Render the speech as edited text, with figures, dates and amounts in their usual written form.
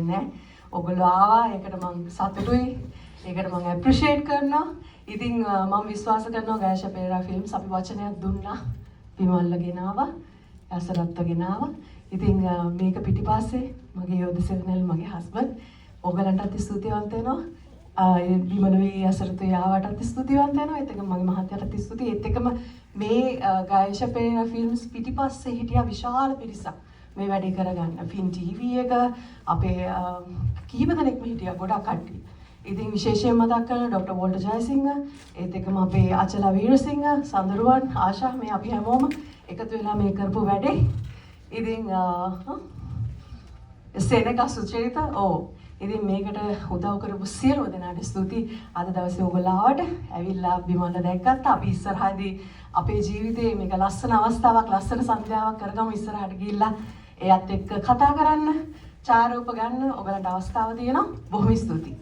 වෙන්නේ නැහැ. ඔයගොල්ලෝ ආවා ඒකට මම සතුටුයි. ඒකට මම ඇප්‍රීෂিয়েට් කරනවා. ඉතින් මම විශ්වාස කරනවා ගායෂ පෙරේරා ෆිල්ම්ස් අපි වචනයක් දුන්නා. විමල්ල ගෙනාවා. ඇසරත්ත ගෙනාවා. ඉතින් මේක පිටිපස්සේ මගේ යෝධ සෙවනල් මගේ හස්බන්ඩ් ඔයගලන්ටත් ස්තුතිවන්ත වෙනවා. විමලවේ ඇසරතු යාවටත් ස්තුතිවන්ත වෙනවා. ඒත් එකම මගේ මහත්තයාටත් ස්තුතියි. ඒත් එකම මේ ගායෂ පෙරේරා ෆිල්ම්ස් පිටිපස්සේ හිටියා විශාල පිරිසක්. මේ වැඩේ කරගන්න. ෆින් ටීවී එක අපේ කීප දෙනෙක්ම හිටියා ගොඩක් කට්ටිය. ඉතින් විශේෂයෙන් මතක් කරන ડોક્ટર වෝල්ටර් ජයසිංහ, ඒත් එක්කම අපේ අචලා වීරසිංහ, සඳරුවන්, ආශා මේ අපි හැමෝම එකතු වෙලා මේ කරපු වැඩේ. ඉතින් සෙනක සුචරිත ඉතින් මේකට උදව් කරපු සියලු දෙනාට ස්තුතියි. අද දවසේ ඔයගොල්ලෝ ආවට ඇවිල්ලා බිමල්ල දැක්කත් අපි ඉස්සරහදී අපේ ජීවිතේ මේක ලස්සන අවස්ථාවක් ලස්සන සන්ධ්‍යාවක් කරගමු ඉස්සරහට ගිහිල්ලා එයත් එක්ක කතා කරන්න, චාරූප ගන්න ඔයගලන්ට අවස්ථාව තියෙනවා. බොහොම ස්තුතියි.